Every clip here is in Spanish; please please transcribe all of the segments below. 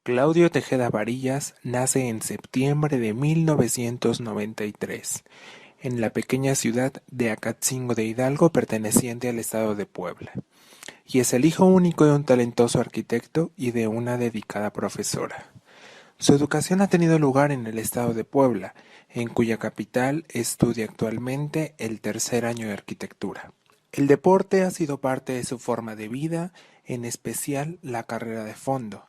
Claudio Tejeda Varillas nace en septiembre de 1993, en la pequeña ciudad de Acatzingo de Hidalgo perteneciente al estado de Puebla, y es el hijo único de un talentoso arquitecto y de una dedicada profesora. Su educación ha tenido lugar en el estado de Puebla, en cuya capital estudia actualmente el tercer año de arquitectura. El deporte ha sido parte de su forma de vida, en especial la carrera de fondo.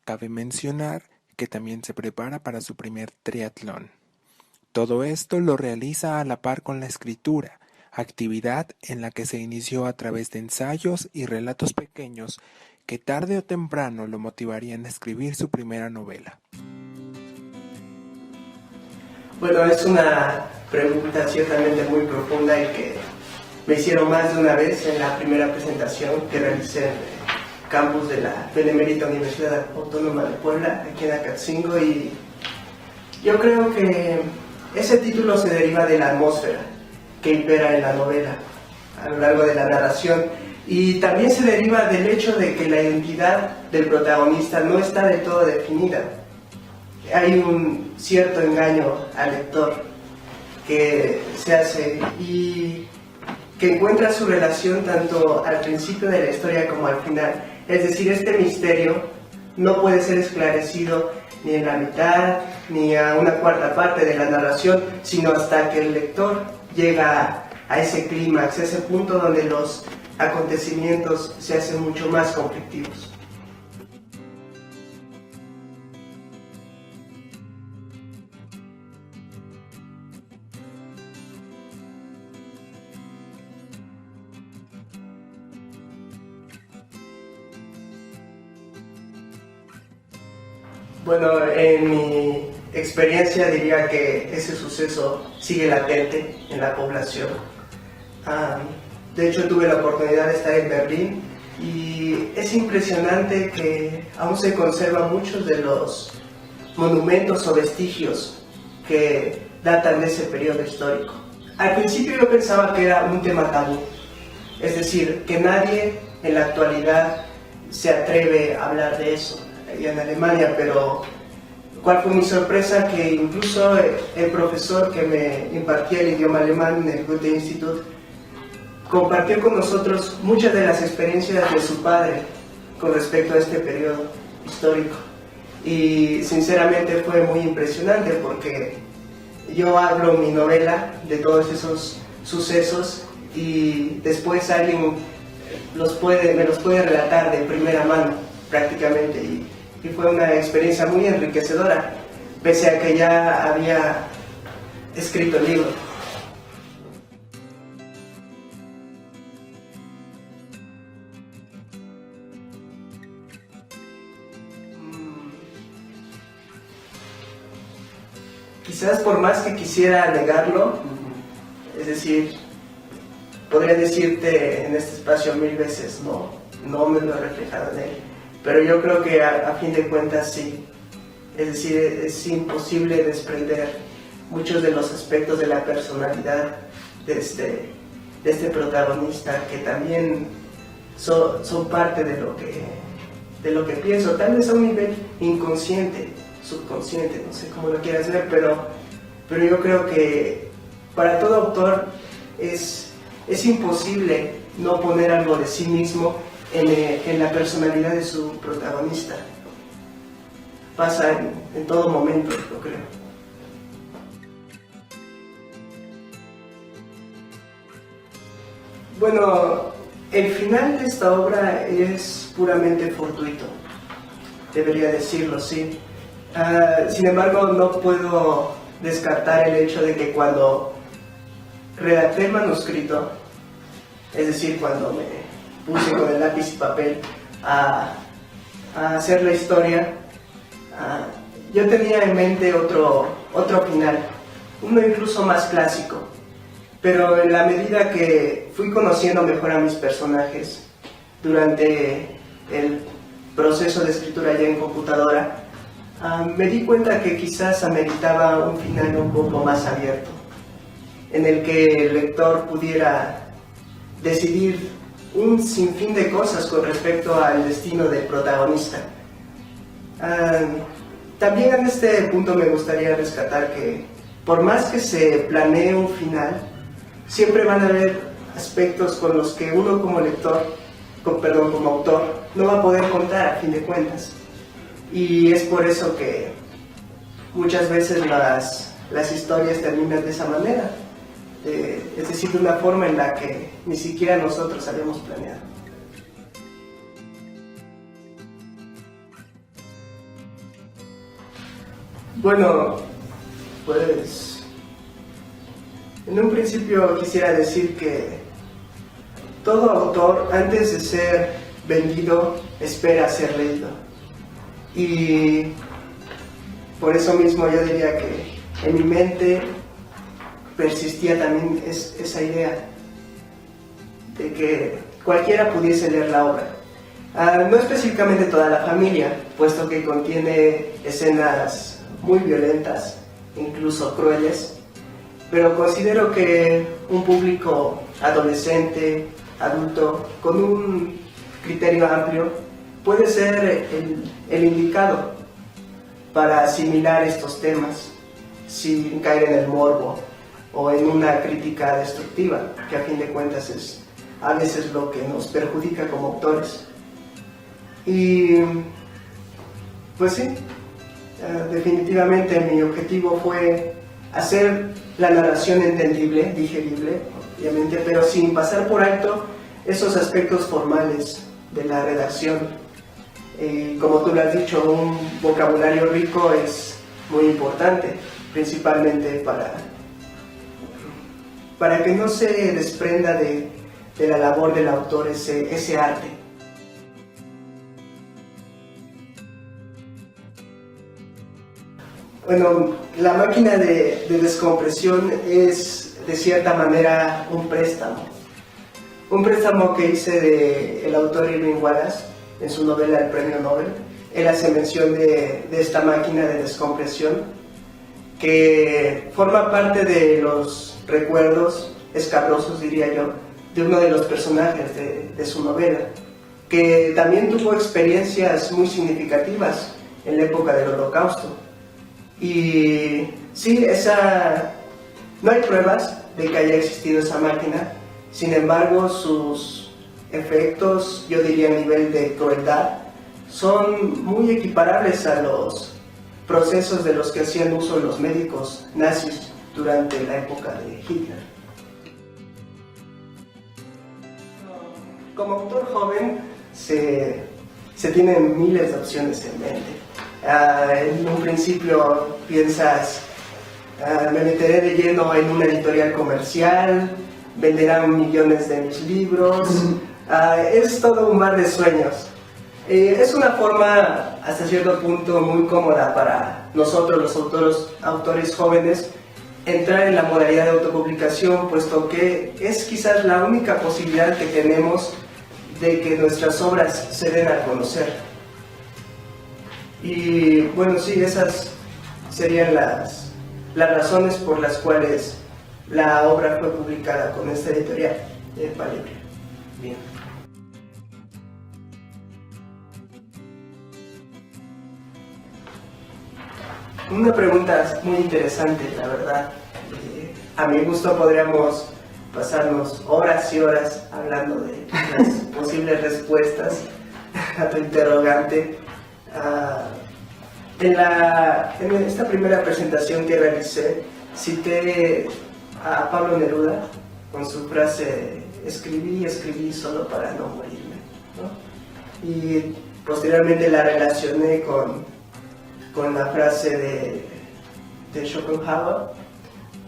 Cabe mencionar que también se prepara para su primer triatlón. Todo esto lo realiza a la par con la escritura, actividad en la que se inició a través de ensayos y relatos pequeños que tarde o temprano lo motivarían a escribir su primera novela. Bueno, es una pregunta ciertamente muy profunda y que me hicieron más de una vez en la primera presentación que realicé en el campus de la Benemérita Universidad Autónoma de Puebla, aquí en Acatzingo, y yo creo que ese título se deriva de la atmósfera que impera en la novela a lo largo de la narración, y también se deriva del hecho de que la identidad del protagonista no está del todo definida. Hay un cierto engaño al lector que se hace y que encuentra su relación tanto al principio de la historia como al final. Es decir, este misterio no puede ser esclarecido ni en la mitad ni a una cuarta parte de la narración, sino hasta que el lector llega a ese clímax, a ese punto donde los acontecimientos se hacen mucho más conflictivos. Bueno, en mi experiencia diría que ese suceso sigue latente en la población. De hecho, tuve la oportunidad de estar en Berlín y es impresionante que aún se conservan muchos de los monumentos o vestigios que datan de ese periodo histórico. Al principio yo pensaba que era un tema tabú, es decir, que nadie en la actualidad se atreve a hablar de eso en Alemania, pero ¿cuál fue mi sorpresa? Que incluso el profesor que me impartía el idioma alemán en el Goethe-Institut compartió con nosotros muchas de las experiencias de su padre con respecto a este periodo histórico, y sinceramente fue muy impresionante porque yo hablo mi novela de todos esos sucesos y después alguien me los puede relatar de primera mano prácticamente, y fue una experiencia muy enriquecedora, pese a que ya había escrito el libro. Quizás por más que quisiera negarlo, es decir, podría decirte en este espacio 1000 veces, no me lo he reflejado en él, pero yo creo que a fin de cuentas sí. Es decir, es imposible desprender muchos de los aspectos de la personalidad de este protagonista, que también son parte de lo que pienso, tal vez a un nivel inconsciente, subconsciente, no sé cómo lo quieras ver, pero yo creo que para todo autor es imposible no poner algo de sí mismo en la personalidad de su protagonista. Pasa en todo momento, yo creo. Bueno, el final de esta obra es puramente fortuito, debería decirlo, sí. Sin embargo, no puedo descartar el hecho de que cuando redacté el manuscrito, es decir, cuando me puse con el lápiz y papel a hacer la historia, yo tenía en mente otro final, uno incluso más clásico, pero en la medida que fui conociendo mejor a mis personajes durante el proceso de escritura ya en computadora, me di cuenta que quizás ameritaba un final un poco más abierto, en el que el lector pudiera decidir un sinfín de cosas con respecto al destino del protagonista. Ah, También en este punto me gustaría rescatar que por más que se planee un final, siempre van a haber aspectos con los que uno como lector, como autor, no va a poder contar a fin de cuentas. Y es por eso que muchas veces las historias terminan de esa manera, es decir, de una forma en la que ni siquiera nosotros habíamos planeado. Bueno, pues en un principio quisiera decir que todo autor, antes de ser vendido, espera ser leído. Y por eso mismo yo diría que en mi mente persistía también esa idea de que cualquiera pudiese leer la obra. No específicamente toda la familia, puesto que contiene escenas muy violentas, incluso crueles, pero considero que un público adolescente, adulto, con un criterio amplio, puede ser el indicado para asimilar estos temas sin caer en el morbo o en una crítica destructiva, que a fin de cuentas es a veces lo que nos perjudica como autores. Y pues sí, definitivamente mi objetivo fue hacer la narración entendible, digerible, obviamente, pero sin pasar por alto esos aspectos formales de la redacción. Como tú lo has dicho, un vocabulario rico es muy importante, principalmente para que no se desprenda de la labor del autor ese arte. Bueno, la máquina de descompresión es de cierta manera un préstamo. Un préstamo que hice del autor Irving Wallace en su novela El Premio Nobel. Él hace mención de esta máquina de descompresión que forma parte de los recuerdos escabrosos, diría yo, de uno de los personajes de su novela, que también tuvo experiencias muy significativas en la época del Holocausto. Y sí, no hay pruebas de que haya existido esa máquina, sin embargo sus efectos, yo diría a nivel de crueldad, son muy equiparables a los procesos de los que hacían uso los médicos nazis durante la época de Hitler. Como autor joven se tienen miles de opciones en mente. En un principio piensas, me meteré de lleno en una editorial comercial, venderán millones de mis libros, es todo un mar de sueños. Es una forma hasta cierto punto muy cómoda para nosotros los autores jóvenes entrar en la modalidad de autopublicación, puesto que es quizás la única posibilidad que tenemos de que nuestras obras se den a conocer. Y bueno, sí, esas serían las razones por las cuales la obra fue publicada con esta editorial de Palibria. Bien. Una pregunta muy interesante, la verdad. A mi gusto podríamos pasarnos horas y horas hablando de las posibles respuestas a tu interrogante. En esta primera presentación que realicé, cité a Pablo Neruda con su frase escribí solo para no morirme, ¿no? Y posteriormente la relacioné con la frase de Schopenhauer,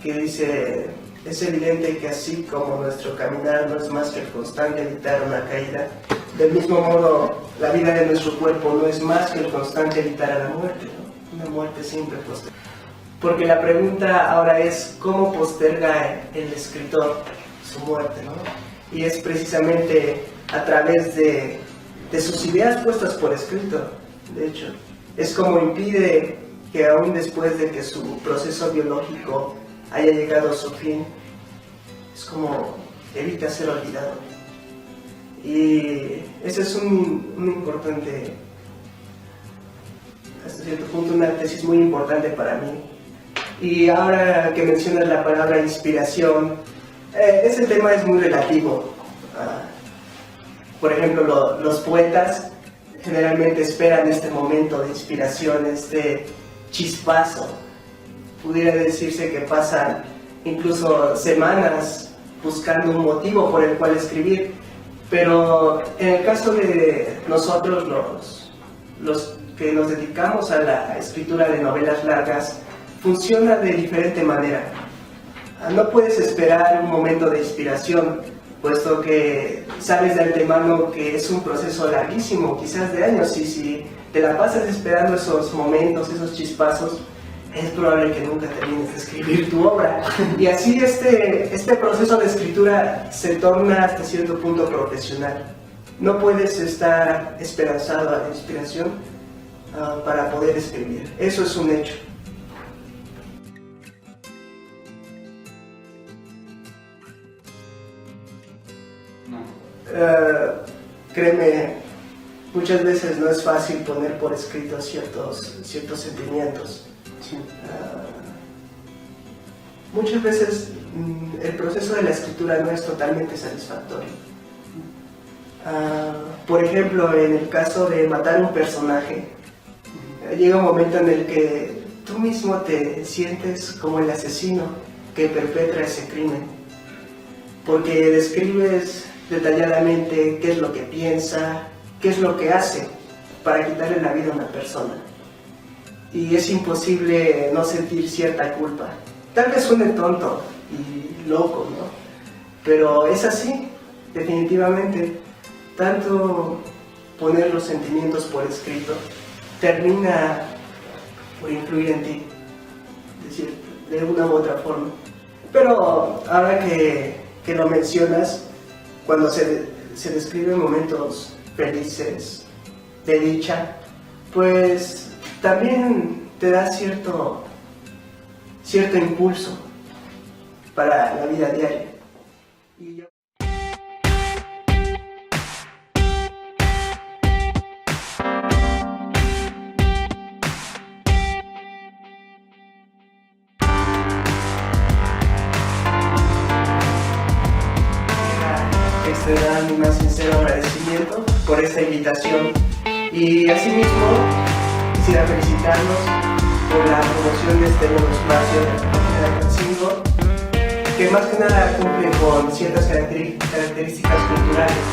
que dice: es evidente que así como nuestro caminar no es más que el constante evitar una caída, del mismo modo la vida de nuestro cuerpo no es más que el constante evitar a la muerte, ¿no? Una muerte siempre postergada. Porque la pregunta ahora es ¿cómo posterga el escritor su muerte, ¿no? Y es precisamente a través de sus ideas puestas por escrito. De hecho, es como impide que aún después de que su proceso biológico haya llegado a su fin, es como evita ser olvidado. Y ese es un importante hasta cierto punto una tesis muy importante para mí. Y ahora que mencionas la palabra inspiración, ese tema es muy relativo. Por ejemplo, los poetas generalmente esperan este momento de inspiración, este chispazo. Pudiera decirse que pasan incluso semanas buscando un motivo por el cual escribir, pero en el caso de nosotros, los que nos dedicamos a la escritura de novelas largas, funciona de diferente manera. No puedes esperar un momento de inspiración, puesto que sabes de antemano que es un proceso larguísimo, quizás de años, y si te la pasas esperando esos momentos, esos chispazos, es probable que nunca termines de escribir tu obra. Y así este proceso de escritura se torna hasta cierto punto profesional. No puedes estar esperanzado a la inspiración para poder escribir. Eso es un hecho. Créeme, muchas veces no es fácil poner por escrito ciertos sentimientos. Sí. Muchas veces el proceso de la escritura no es totalmente satisfactorio. Por ejemplo, en el caso de matar un personaje, llega un momento en el que tú mismo te sientes como el asesino que perpetra ese crimen, porque describes detalladamente qué es lo que piensa, qué es lo que hace para quitarle la vida a una persona. Y es imposible no sentir cierta culpa. Tal vez suene tonto y loco, ¿no? Pero es así, definitivamente. Tanto poner los sentimientos por escrito termina por influir en ti, es decir, de una u otra forma. Pero ahora que lo mencionas, cuando se describen momentos felices, de dicha, pues también te da cierto impulso para la vida diaria. Extender mi más sincero agradecimiento por esta invitación y asimismo quisiera felicitarlos por la promoción de este nuevo espacio de Acatzingo, que más que nada cumple con ciertas características culturales